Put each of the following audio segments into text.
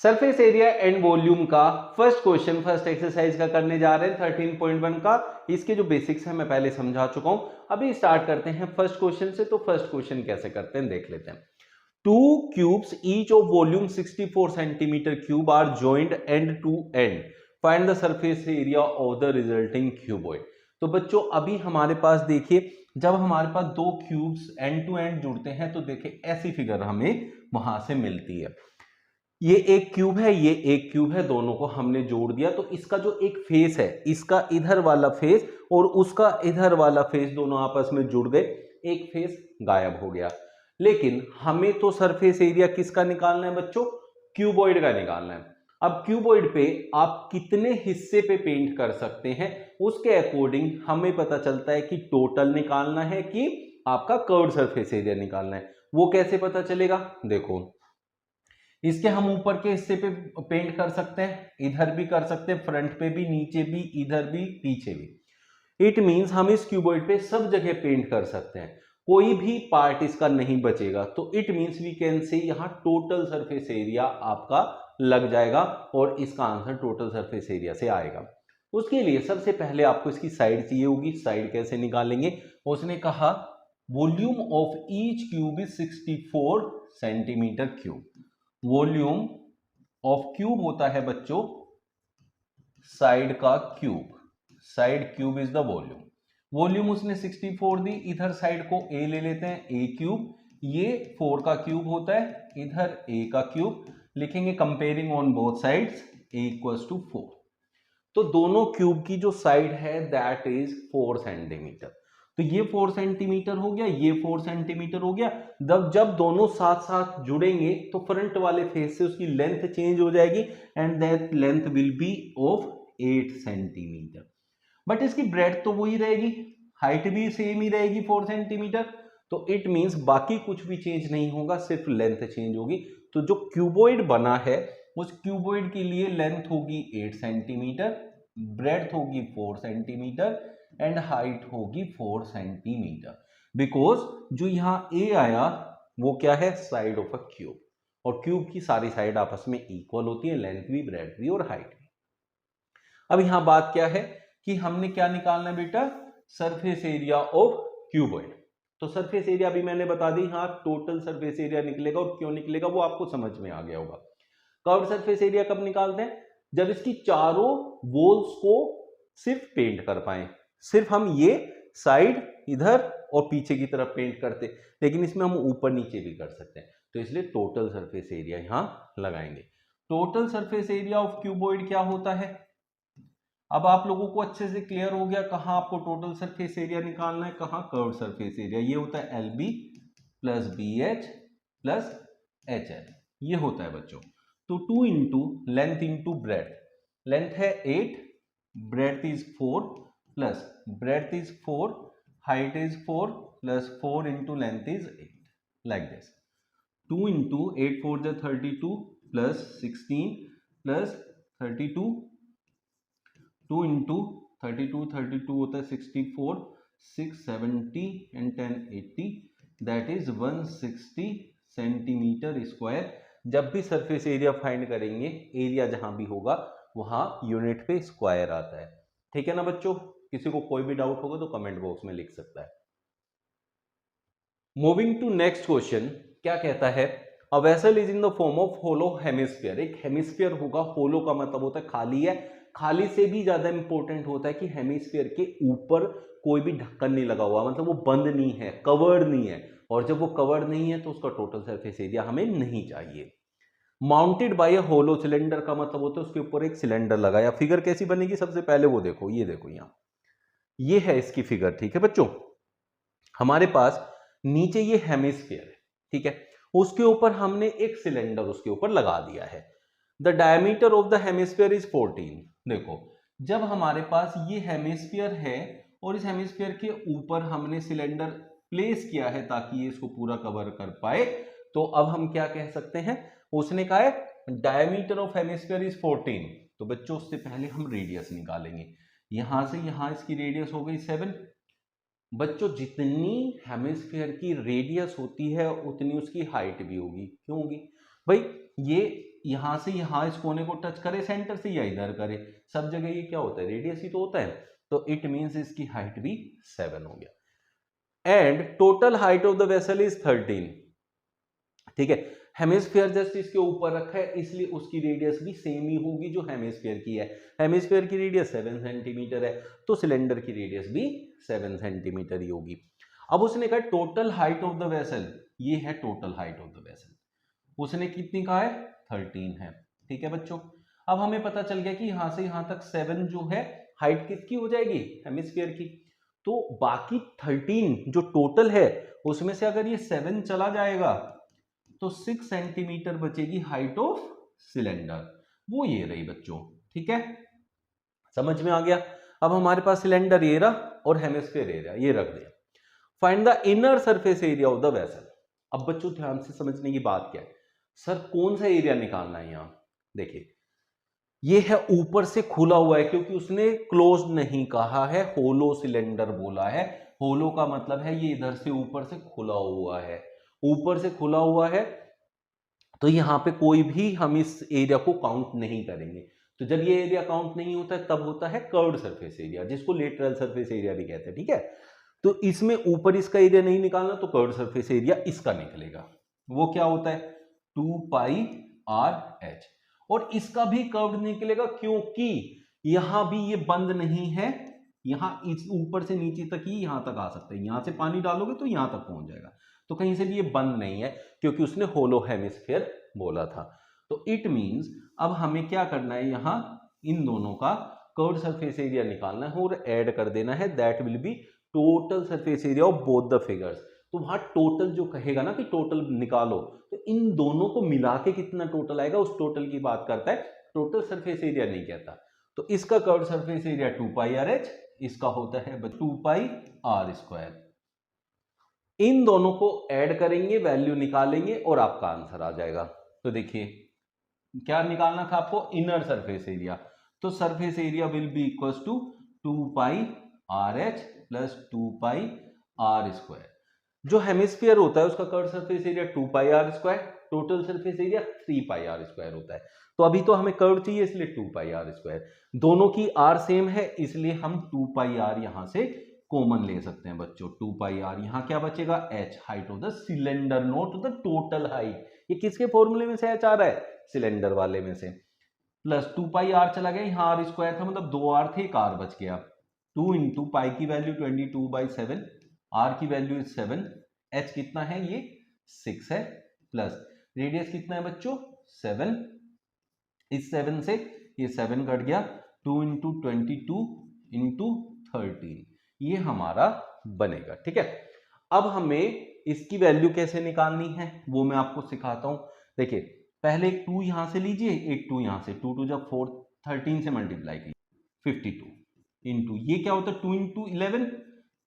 Surface area and volume का first question first exercise का करने जा रहे हैं 13.1 का। इसके जो बेसिक्स है मैं पहले समझा चुका हूं। अभी स्टार्ट करते हैं फर्स्ट क्वेश्चन से। तो फर्स्ट क्वेश्चन कैसे करते हैं देख लेते हैं। Two cubes each of volume 64 centimetre cube are joint end to end, find the surface area of the resulting cuboid. तो बच्चों अभी हमारे पास देखिए, जब हमारे पास दो क्यूब्स एंड टू एंड जुड़ते हैं तो देखिए ऐसी फिगर हमें वहां से मिलती है। ये एक क्यूब है, ये एक क्यूब है, दोनों को हमने जोड़ दिया तो इसका जो एक फेस है, इसका इधर वाला फेस और उसका इधर वाला फेस दोनों आपस में जुड़ गए, एक फेस गायब हो गया। लेकिन हमें तो सरफेस एरिया किसका निकालना है बच्चों? क्यूबॉइड का निकालना है। अब क्यूबॉइड पे आप कितने हिस्से पे पेंट कर सकते हैं उसके अकॉर्डिंग हमें पता चलता है कि टोटल निकालना है कि आपका कर्व्ड सरफेस एरिया निकालना है। वो कैसे पता चलेगा? देखो, इसके हम ऊपर के हिस्से पे पेंट कर सकते हैं, इधर भी कर सकते हैं, फ्रंट पे भी, नीचे भी, इधर भी, पीछे भी। इट मींस हम इस क्यूबॉइड पे सब जगह पेंट कर सकते हैं, कोई भी पार्ट इसका नहीं बचेगा। तो it means we can say यहां टोटल सरफेस एरिया आपका लग जाएगा और इसका आंसर टोटल सरफेस एरिया से आएगा। उसके लिए सबसे पहले आपको इसकी साइड चाहिए होगी। साइड कैसे निकालेंगे? उसने कहा volume of each cube is 64 centimetre cube. Volume of cube होता है बच्चों साइड का cube. Side cube is the volume. Volume उसने 64 दी, इधर साइड को a ले लेते हैं, a क्यूब। ये 4 का क्यूब होता है, इधर a का क्यूब लिखेंगे। Comparing on both sides, a equals to 4। तो दोनों क्यूब की जो साइड है दैट इज 4 सेंटीमीटर। तो ये 4 सेंटीमीटर हो गया, ये 4 सेंटीमीटर हो गया। जब दोनों साथ साथ जुड़ेंगे तो फ्रंट वाले फेस से उसकी लेंथ चेंज हो जाएगी and that length will be of 8 centimetre. But इसकी ब्रेड तो वही रहेगी, हाइट भी सेम ही रहेगी 4 सेंटीमीटर। तो इट मींस बाकी कुछ भी चेंज नहीं होगा, सिर्फ लेंथ चेंज होगी। तो जो क्यूबॉइड बना है उस क्यूबॉइड के लिए लेंथ होगी 8 सेंटीमीटर, ब्रेड्थ होगी 4 सेंटीमीटर एंड हाइट होगी 4 सेंटीमीटर। बिकॉज जो यहां ए आया वो क्या है? Side of a cube. और क्यूब की सारी साइड आपस में इक्वल होती है, लेंथ भी, ब्रेड्थ भी और हाइट भी। अब यहां बात क्या है कि हमने क्या निकालना है बेटा? Surface area of cuboid. तो सरफेस एरिया भी मैंने बता दी, हाँ टोटल सरफेस एरिया निकलेगा। और क्यों निकलेगा वो आपको समझ में आ गया होगा। कर्व्ड सरफेस एरिया कब निकालते हैं? जब इसकी चारों वॉल्स को सिर्फ पेंट कर पाए। सिर्फ हम ये साइड इधर और पीछे की तरफ पेंट करते, लेकिन इसमें हम ऊपर नीचे भी कर सकते हैं। तो इसलिए टोटल सरफेस एरिया यहां लगाएंगे। Total surface area of cuboid क्या होता है? अब आप लोगों को अच्छे से क्लियर हो गया कहां आपको टोटल सरफेस एरिया निकालना है, कहां कर्व्ड सरफेस एरिया। ये होता है LB plus BH plus HL, ये होता है बच्चों। तो 2 into length into breadth. Length है 8, breadth is 4 plus breadth is 4, height is 4 plus 4 into length is 8, like this. 2 into 8 4 जा 32 प्लस 16 प्लस 32, 2 इंटू 32 होता है 64, 670 and 10 80, that is 160 centimetre square. जब भी सरफेस एरिया फाइंड करेंगे, एरिया जहां भी होगा वहां यूनिट पे स्क्वायर आता है। ठीक है ना बच्चों? किसी को कोई भी डाउट होगा तो कमेंट बॉक्स में लिख सकता है। मूविंग टू नेक्स्ट क्वेश्चन, क्या कहता है? A vessel is in the form of hollow hemisphere. एक हेमिस्फीयर होगा, होलो का मतलब होता है खाली है। खाली से भी ज्यादा इंपॉर्टेंट होता है कि हेमिस्फीयर के ऊपर कोई भी ढक्कन नहीं लगा हुआ, मतलब वो बंद नहीं है, कवर्ड नहीं है। और जब वो कवर्ड नहीं है तो उसका टोटल सरफेस एरिया हमें नहीं चाहिए। माउंटेड बाय अ होलो सिलेंडर का मतलब होता है उसके ऊपर एक सिलेंडर लगाया। फिगर कैसी बनेगी? सबसे पहले वो देखो, ये देखो यहां, ये है इसकी फिगर। ठीक है बच्चों, हमारे पास नीचे ये हेमिस्फीयर है, ठीक है, उसके ऊपर हमने एक सिलेंडर उसके ऊपर लगा दिया है। The diameter of the hemisphere is 14। देखो, जब हमारे पास ये हेमिस्फीयर है और इस हेमिस्फीयर के ऊपर हमने सिलेंडर प्लेस किया है ताकि ये इसको पूरा कवर कर पाए, तो अब हम क्या कह सकते हैं? उसने कहा है डायमीटर ऑफ हेमिस्फीयर इज 14। तो बच्चों उससे पहले हम रेडियस निकालेंगे। यहां से यहां इसकी रेडियस हो गई 7। बच्चों जितनी हेमिस्फीयर की रेडियस होती है उतनी उसकी हाइट भी होगी। क्यों होगी भाई? ये यहां से यहां इस कोने को टच करे सेंटर से या इधर करे, सब जगह ये क्या होता है, रेडियस ही तो होता है। तो इट मींस इसकी हाइट भी 7 हो गया। And total height of the vessel is 13। ठीक है, हेमिस्फीयर जस्ट इसके ऊपर रखा है इसलिए उसकी रेडियस भी सेम ही होगी जो हेमिस्फीयर की है। हेमिस्फीयर की रेडियस 7 सेंटीमीटर है तो सिलेंडर की रेडियस भी 7 सेंटीमीटर ही होगी। अब उसने कहा total height of the vessel, ये है total height of the vessel, उसने कितनी कहा है 13 है। ठीक है बच्चों, अब हमें पता चल गया कि यहां से यहां तक 7 जो है हाइट किसकी हो जाएगी, हेमिस्फीयर की। तो बाकी 13 जो टोटल है उसमें से अगर ये 7 चला जाएगा तो 6 सेंटीमीटर बचेगी हाइट ऑफ सिलेंडर, वो ये रही बच्चों। ठीक है, समझ में आ गया। अब हमारे पास सिलेंडर ये रहा और हेमिस्फीयर एरिया ये रख दिया। Find the inner surface area of the vessel. अब बच्चों ध्यान से समझने की बात क्या है, सर कौन सा एरिया निकालना है यहां। देखिए ये है ऊपर से खुला हुआ है क्योंकि उसने क्लोज नहीं कहा है, होलो सिलेंडर बोला है। होलो का मतलब है ये इधर से ऊपर से खुला हुआ है, ऊपर से खुला हुआ है तो यहां पे कोई भी हम इस एरिया को काउंट नहीं करेंगे। तो जब ये एरिया काउंट नहीं होता है तब होता है कर्व्ड सरफेस एरिया, जिसको लेटरल सरफेस एरिया भी कहते हैं। ठीक है, तो इसमें ऊपर इसका एरिया नहीं निकालना तो कर्व्ड सरफेस एरिया इसका निकलेगा। वो क्या होता है 2 पाई आर एच, और इसका भी कर्व निकलेगा क्योंकि यहां भी ये बंद नहीं है, यहां इस ऊपर से नीचे तक ही यहां तक आ सकता है, यहां से पानी डालोगे तो यहां तक पहुंच जाएगा, तो कहीं से भी ये बंद नहीं है क्योंकि उसने होलो हेमिस्फीयर बोला था। तो इट मींस अब हमें क्या करना है, यहां इन दोनों का कर्व्ड सरफेस एरिया निकालना है और ऐड कर देना है, that will be total surface area of both the figures. तो वहां टोटल जो कहेगा ना कि टोटल निकालो, तो इन दोनों को मिला के कितना टोटल आएगा उस टोटल की बात करता है, टोटल सरफेस एरिया नहीं कहता। तो इसका curved surface area 2 pi R H, इसका होता है 2 पाई आर स्क्वायर। इन दोनों को ऐड करेंगे, वैल्यू निकालेंगे और आपका आंसर आ जाएगा। तो देखिए क्या निकालना था आपको, इनर सरफेस एरिया। तो surface area will be equal to 2 pi R H plus 2 pi R square. जो हेमिस्फीयर होता है उसका curved surface area 2 pi R square, total surface area 3 pi R square होता है। तो अभी तो हमें कर्व चाहिए इसलिए 2 पाई आर स्क्वायर, दोनों की आर सेम है इसलिए हम 2 पाई आर यहां से कॉमन ले सकते हैं बच्चों। 2 पाई आर यहां क्या बचेगा, H height of the cylinder not the total height. ये किसके फॉर्मूले में से एच आ रहा है, सिलेंडर वाले में से। प्लस 2 पाई आर चला गया, यहां आर स्क्वायर था मतलब 2 आर थे, एक आर बच गया। 2 इंटू पाई की वैल्यू 22/7, आर की वैल्यू इज 7, एच कितना है ये 6 है, प्लस रेडियस कितना है बच्चों 7, इस 7 से ये 7 कट गया, 2 इंटू 22 इंटू 13 ये हमारा बनेगा। ठीक है, अब हमें इसकी वैल्यू कैसे निकालनी है वो मैं आपको सिखाता हूं। देखिए पहले एक 2 यहां से लीजिए, एक 2 यहां से, 2 जब 4 13 से मल्टीप्लाई कीजिए 52 इंटू ये क्या होता है 2 इंटू 11,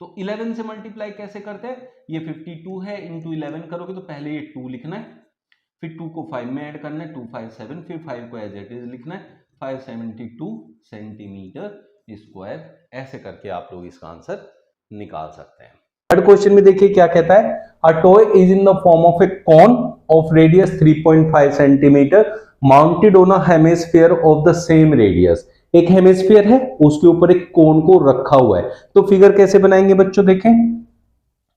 तो 11 से मल्टीप्लाई कैसे करते हैं, ये 52 है इंटू 11 करोगे तो पहले ये 2 लिखना है, फिर 2 को 5 में ऐड करना है, 2 5 7, फिर 5 को एज इट इज लिखना है, 572 सेंटीमीटर स्क्वायर। ऐसे करके आप लोग इसका आंसर निकाल सकते हैं। थर्ड क्वेश्चन में देखिए क्या कहता है, a toy is in the form of a cone of radius 3.5 centimetre mounted on a hemisphere of the same radius. एक हेमिस्फीयर है उसके ऊपर एक कोन को रखा हुआ है। तो फिगर कैसे बनाएंगे बच्चों, देखें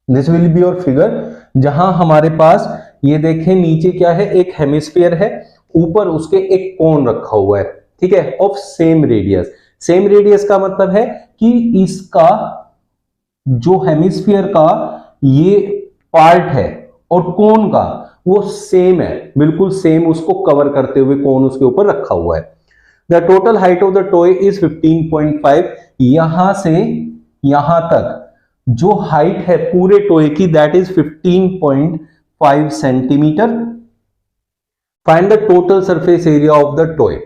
this will be your figure, जहां हमारे पास ये देखें नीचे क्या है, एक हेमिस्फीयर है, ऊपर उसके एक कोन रखा हुआ है। ठीक है, of same radius. Same radius का मतलब है कि इसका जो हेमिस्फीयर का ये पार्ट है और कोन का वो सेम है, बिल्कुल सेम उसको कवर करते हुए कोन उसके ऊपर रखा हुआ है। The total height of the toy is 15.5, यहां से यहां तक जो हाइट है पूरे टॉय की that is 15.5 centimetre. Find the total surface area of the toy.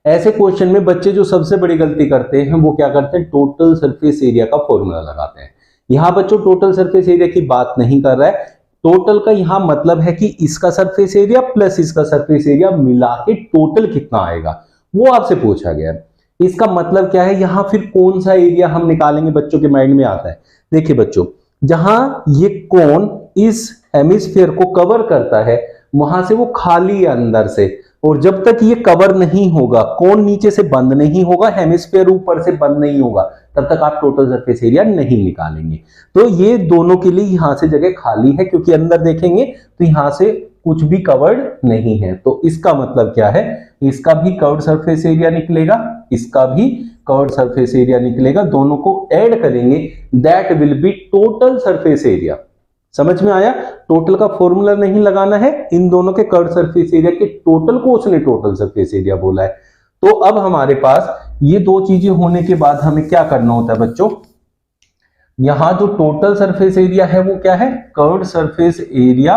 ऐसे क्वेश्चन में बच्चे जो सबसे बड़ी गलती करते हैं वो क्या करते हैं, टोटल सरफेस एरिया का फॉर्मूला लगाते हैं। यहां बच्चों टोटल सरफेस एरिया की बात नहीं कर रहा है, टोटल का यहां मतलब है कि इसका सरफेस एरिया प्लस इसका सरफेस एरिया मिला के टोटल कितना आएगा वो आपसे पूछा गया है। इसका मतलब क्या है, यहां फिर कौन सा एरिया हम निकालेंगे बच्चों के माइंड में आता है। देखिए बच्चों जहां ये कोन इस हेमिस्फीयर को कवर करता है वहां से वो खाली है अंदर से, और जब तक ये कवर नहीं होगा, कोन नीचे से बंद नहीं होगा, हेमिस्फीयर ऊपर से बंद नहीं होगा, तब तक आप टोटल सरफेस एरिया नहीं निकालेंगे। तो ये दोनों के लिए यहां से जगह खाली है, क्योंकि अंदर देखेंगे तो यहां से कुछ भी कवर्ड नहीं है। तो इसका मतलब क्या है, इसका भी कवर्ड सरफेस एरिया निकलेगा, इसका भी कवर्ड सरफेस एरिया निकलेगा, दोनों को ऐड करेंगे, that will be total surface area. समझ में आया? टोटल का फॉर्मूला नहीं लगाना है, इन दोनों के कर्व सरफेस एरिया के टोटल को उसने टोटल सरफेस एरिया बोला है। तो अब हमारे पास ये दो चीजें होने के बाद हमें क्या करना होता है बच्चों, यहां जो टोटल सरफेस एरिया है वो क्या है, curve surface area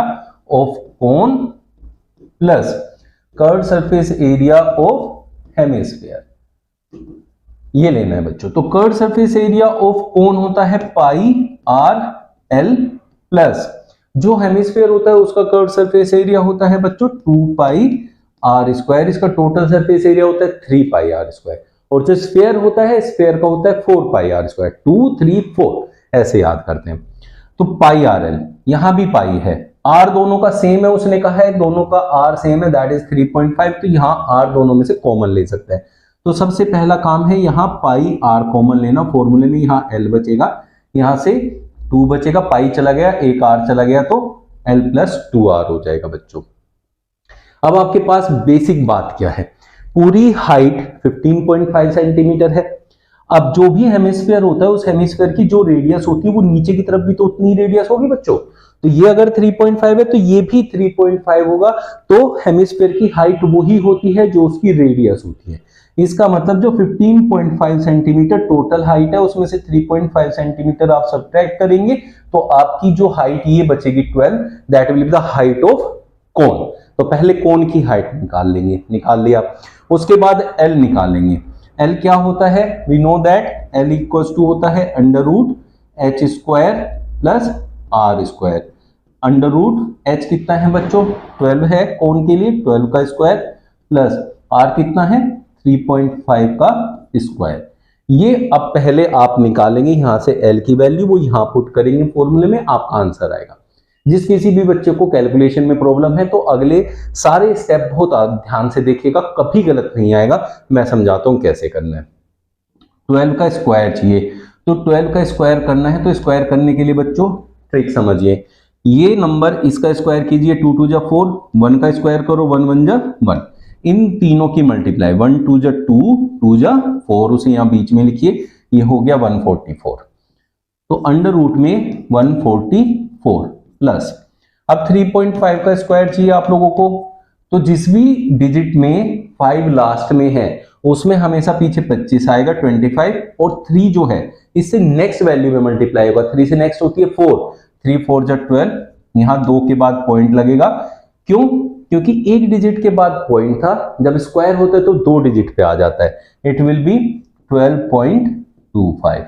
of cone plus curve surface area of hemisphere, ये लेना है बच्चों। तो curve surface area of cone होता है पाई आर एल प्लस जो हेमिस्फीयर होता है उसका कर्व सरफेस एरिया होता है बच्चों 2 पाई आर स्क्वायर, इसका टोटल सरफेस एरिया होता है 3 पाई आर स्क्वायर, और जो स्फीयर होता है स्फीयर का होता है 4 पाई आर स्क्वायर, 2 3 4 ऐसे याद करते हैं। तो पाई आर एल, यहां भी पाई है, आर दोनों का सेम है, उसने कहा है दोनों का आर सेम है, दैट इज 3.5, तो यहां आर दोनों में से कॉमन ले सकते हैं। तो सबसे पहला काम है यहां पाई आर कॉमन लेना, फॉर्मूले में यहां एल बचेगा, यहां से 2 बचेगा, पाई चला गया, एक आर चला गया, तो एल प्लस 2r हो जाएगा बच्चों। अब आपके पास बेसिक बात क्या है, पूरी हाइट 15.5 सेंटीमीटर है। अब जो भी हेमिस्फीयर होता है उस हेमिस्फीयर की जो रेडियस होती है वो नीचे की तरफ भी तो उतनी रेडियस होगी बच्चों। तो ये अगर 3.5 है तो ये भी 3.5 होगा, तो हेमिस्फीयर की हाइट वही होती है जो उसकी रेडियस होती है। इसका मतलब जो 15.5 सेंटीमीटर टोटल हाइट है उसमें से 3.5 सेंटीमीटर आप सब्ट्रैक्ट करेंगे तो आपकी जो हाइट ये बचेगी 12, that will be the height of cone. तो पहले कोन की हाइट निकाल लेंगे, निकाल लिया, उसके बाद एल निकालेंगे। एल क्या होता है, we know that L equals to होता है under root H square plus R square. Under root H कितना है बच्चों 12 है कोन के लिए, 12 का स्क्वायर प्लस आर कितना है 3.5 का स्क्वायर। ये अब पहले आप निकालेंगे यहां से एल की वैल्यू, वो यहां पुट करेंगे फॉर्मूले में, आपका आंसर आएगा। जिस किसी भी बच्चे को कैलकुलेशन में प्रॉब्लम है तो अगले सारे स्टेप बहुत ध्यान से देखिएगा, कभी गलत नहीं आएगा। मैं समझाता हूं कैसे करना है। 12 का स्क्वायर चाहिए, तो 12 का स्क्वायर करना है, तो स्क्वायर करने के लिए बच्चों ट्रिक समझिए, ये नंबर इसका स्क्वायर कीजिए, 2 2 जा 4, 1 का स्क्वायर करो 1 1 जा 1, इन तीनों की मल्टीप्लाई 1 2 जा 2, 2 जा 4, उसे यहां बीच में लिखिए, ये हो गया 144। तो अंडर रूट में 144 प्लस, अब 3.5 का स्क्वायर चाहिए आप लोगों को, तो जिस भी डिजिट में 5 लास्ट में है उसमें हमेशा पीछे 25 आएगा 25, और 3 जो है इससे नेक्स्ट वैल्यू में मल्टीप्लाई होगा, 3 से नेक्स्ट होती है 4, 3 4 जा 12, यहां 2 के बाद पॉइंट लगेगा, क्यों, क्योंकि एक डिजिट के बाद पॉइंट था, जब स्क्वायर होता है तो 2 डिजिट पे आ जाता है, इट विल बी 12.25।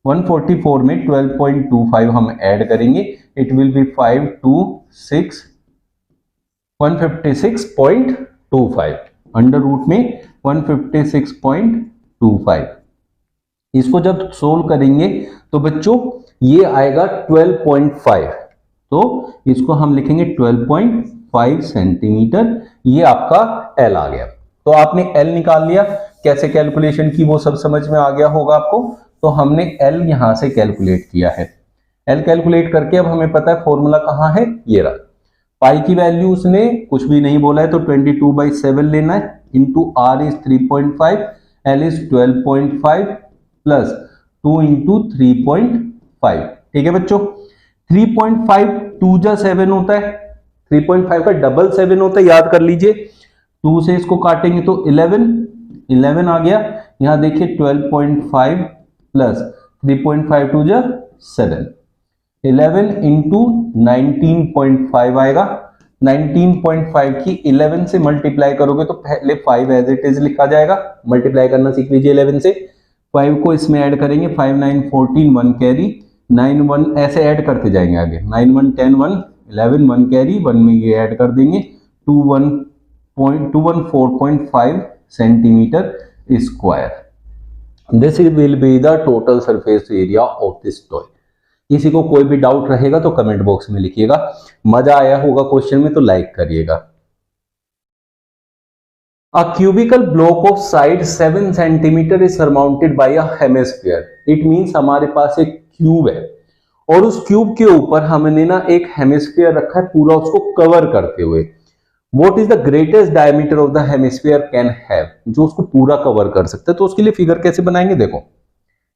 144 में 12.25 हम ऐड करेंगे, it will be 156.25 under root में 156.25। इसको जब सोल्व करेंगे तो बच्चों ये आएगा 12.5, तो इसको हम लिखेंगे 12.5 सेंटीमीटर, ये आपका एल आ गया। तो आपने एल निकाल लिया, कैसे कैलकुलेशन की वो सब समझ में आ गया होगा आपको। तो हमने एल यहां से कैलकुलेट किया है, एल कैलकुलेट करके अब हमें पता है फॉर्मूला कहां है, ये रहा। पाई की वैल्यू उसने कुछ भी नहीं बोला है, तो 22/7 लेना है, into R is 3.5, L is 12.5 plus 2 into 3.5। ठीक है बच्चों, 3.5 2 जा 7 होता है, 3.5 का डबल 7 होता है, याद कर लीजिए। 2 से इसको काटेंगे तो 11 आ गया, यहां देखिए 12.5 प्लस 3.5 2 जा 7, 11 इंटू 19.5 आएगा। 19.5 की 11 से मल्टीप्लाई करोगे तो पहले 5 एज इट इज लिखा जाएगा, मल्टीप्लाई करना सीख लीजिए 11 से, 5 को इसमें ऐड करेंगे, 5 9 14, 1 कैरी, 9 1 ऐसे ऐड करते जाएंगे आगे, 9 1 10 1 11, 1 कैरी, 1 में ये ऐड कर देंगे, 214.5 centimetre square. This will be the total surface area of this toy. किसी को कोई भी डाउट रहेगा तो कमेंट बॉक्स में लिखिएगा। मजा आया होगा क्वेश्चन में तो लाइक करिएगा। A cubical block of side 7 centimeter is surmounted by a hemisphere. It means हमारे पास एक क्यूब है और उस क्यूब के ऊपर हमने ना एक हेमिस्फीयर रखा है पूरा उसको कवर करते हुए. What is the greatest diameter of the hemisphere can have? जो उसको पूरा कवर कर सकता है. तो उसके लिए फिगर कैसे बनाएंगे, देखो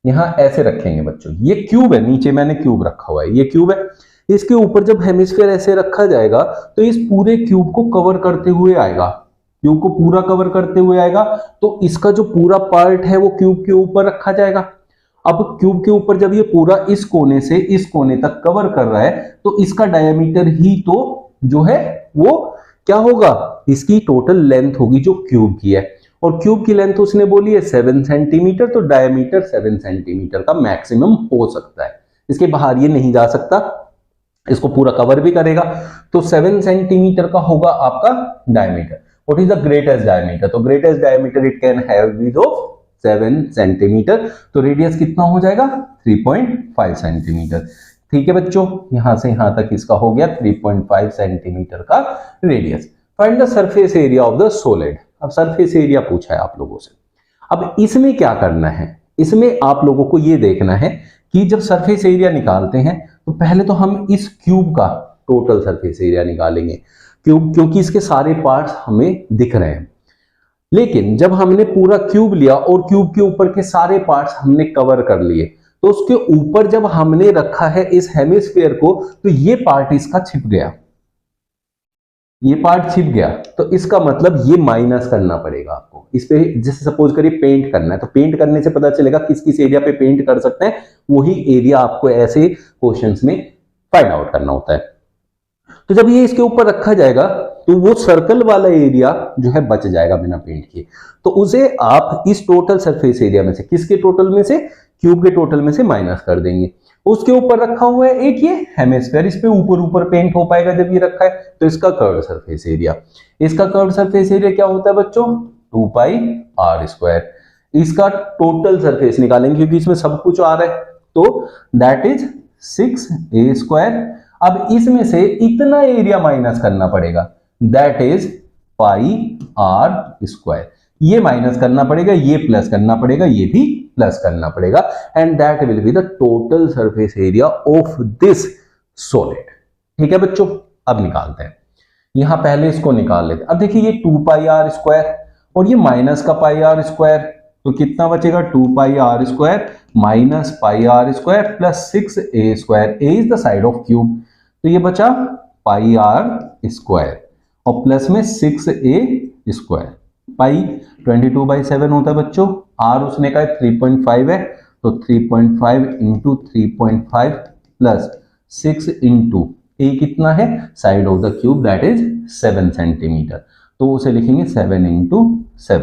यहां ऐसे रखेंगे बच्चों. ये क्यूब है, नीचे मैंने क्यूब रखा हुआ है, ये क्यूब है. इसके ऊपर जब हेमिस्फीयर ऐसे रखा जाएगा तो इस पूरे क्यूब को कवर करते हुए आएगा, क्यूब को पूरा कवर करते हुए आएगा. तो इसका जो पूरा पार्ट है वो क्यूब के ऊपर रखा जाएगा. अब क्यूब के ऊपर जब ये पूरा इस कोने से इस कोने तक कवर कर रहा है तो इसका डायमीटर ही तो जो है वो क्या होगा, इसकी टोटल लेंथ होगी जो क्यूब की है. और क्यूब की लेंथ उसने बोली है 7 सेंटीमीटर, तो डायमीटर 7 सेंटीमीटर का मैक्सिमम हो सकता है. इसके बाहर ये नहीं जा सकता, इसको पूरा कवर भी करेगा. तो 7 सेंटीमीटर का होगा आपका diameter. What is the greatest diameter? तो greatest diameter it can have width of 7 centimetre. तो रेडियस कितना हो जाएगा 3.5 सेंटीमीटर. ठीक है बच्चों, यहां से यहां तक इसका हो गया 3.5 सेंटीमीटर का radius. Find the surface area of the solid. अब सरफेस एरिया पूछा है आप लोगों से. अब इसमें क्या करना है, इसमें आप लोगों को यह देखना है कि जब सरफेस एरिया निकालते हैं तो पहले तो हम इस क्यूब का टोटल सरफेस एरिया निकालेंगे, क्योंकि इसके सारे पार्ट्स हमें दिख रहे हैं. लेकिन जब हमने पूरा क्यूब लिया और क्यूब के ऊपर के सारे पार्ट्स हमने कवर कर लिए तो उसके ऊपर जब हमने रखा है इस हेमिस्फीयर को तो ये पार्ट इसका छिप गया, ये पार्ट छिप गया. तो इसका मतलब ये माइनस करना पड़ेगा आपको. इस पे जैसे सपोज करिए पेंट करना है तो पेंट करने से पता चलेगा किस किस एरिया पे पेंट कर सकते हैं, वही एरिया आपको ऐसे क्वेश्चंस में फाइंड आउट करना होता है. तो जब ये इसके ऊपर रखा जाएगा तो वो सर्कल वाला एरिया जो है बच जाएगा बिना पेंट किए. तो उसे आप इस टोटल सरफेस एरिया में से, किसके टोटल में से, क्यूब के टोटल में से माइनस कर देंगे. उसके ऊपर रखा हुआ है एक ये हेमिस्फीयर, इस पे ऊपर ऊपर पेंट हो पाएगा जब ये रखा है. तो इसका कर्व सरफेस एरिया, इसका कर्व सरफेस एरिया क्या होता है बच्चों 2 पाई r स्क्वायर. इसका टोटल सरफेस निकालेंगे क्योंकि इसमें सब कुछ आ रहा है, तो दैट इज 6a स्क्वायर. अब इसमें से इतना एरिया माइनस करना पड़ेगा, that is pi r square. ये माइनस करना पड़ेगा, ये प्लस करना पड़ेगा, ये भी प्लस करना पड़ेगा, and that will be the total surface area of this solid. ठीक है बच्चों, अब निकालते हैं. यहां पहले इसको निकाल लेते हैं. अब देखिए ये 2 पाई r स्क्वायर और ये माइनस का पाई r स्क्वायर, तो कितना बचेगा 2 पाई r square minus pi r square plus 6a square. a is the side of cube, तो ये बचा पाई r स्क्वायर और प्लस में 6a स्क्वायर. पाई 22/7 होता है बच्चों, r उसने कहा 3.5 है, तो 3.5 इंटू 3.5 प्लस 6 इंटू a कितना है side of the cube, that is 7 centimetre. तो उसे लिखेंगे 7 इंटू 7.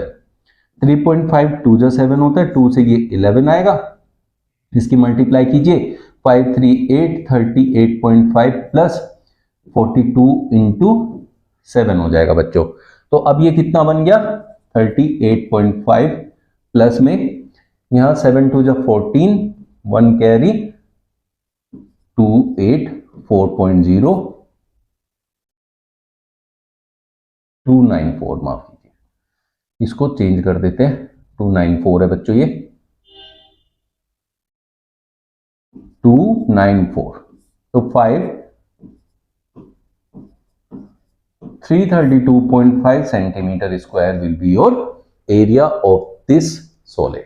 3.5 2 जा 7 होता है, 2 से ये 11 आएगा, इसकी मल्टीप्लाई कीजिए 5 3 8 38.5 प्लस 42 इंटू 7 हो जाएगा बच्चों. तो अब ये कितना बन गया 38.5 प्लस में यहां 7 2 जा 14, 1 कैरी 2 8 4.0 294, माफ कीजिए इसको चेंज कर देते हैं, 294 है बच्चों, ये 294. तो 332.5 centimetre square will be your area of this solid.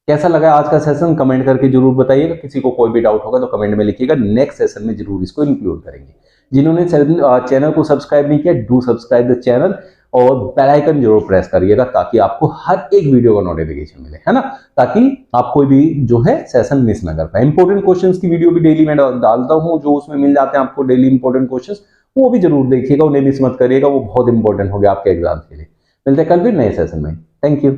कैसा लगा आज का सेशन कमेंट करके जरूर बताइएगा. किसी को कोई भी डाउट होगा तो कमेंट में लिखिएगा, नेक्स्ट सेशन में जरूर इसको इंक्लूड करेंगे. जिन्होंने चैनल को सब्सक्राइब नहीं किया, डू सब्सक्राइब द चैनल और बेल आइकन जरूर प्रेस करिएगा ताकि आपको हर एक वीडियो का नोटिफिकेशन मिले, है ना, ताकि आप कोई भी जो है सेशन मिस ना कर पाए. इंपॉर्टेंट क्वेश्चंस की वीडियो भी डेली मैं डालता हूं, जो उसमें मिल जाते हैं आपको डेली इंपॉर्टेंट क्वेश्चंस, वो भी जरूर देखिएगा, उन्हें मिस मत करिएगा, वो बहुत इंपॉर्टेंट हो गया आपके एग्जाम के लिए. मिलते हैं कल भी नए सेशन में. Thank you.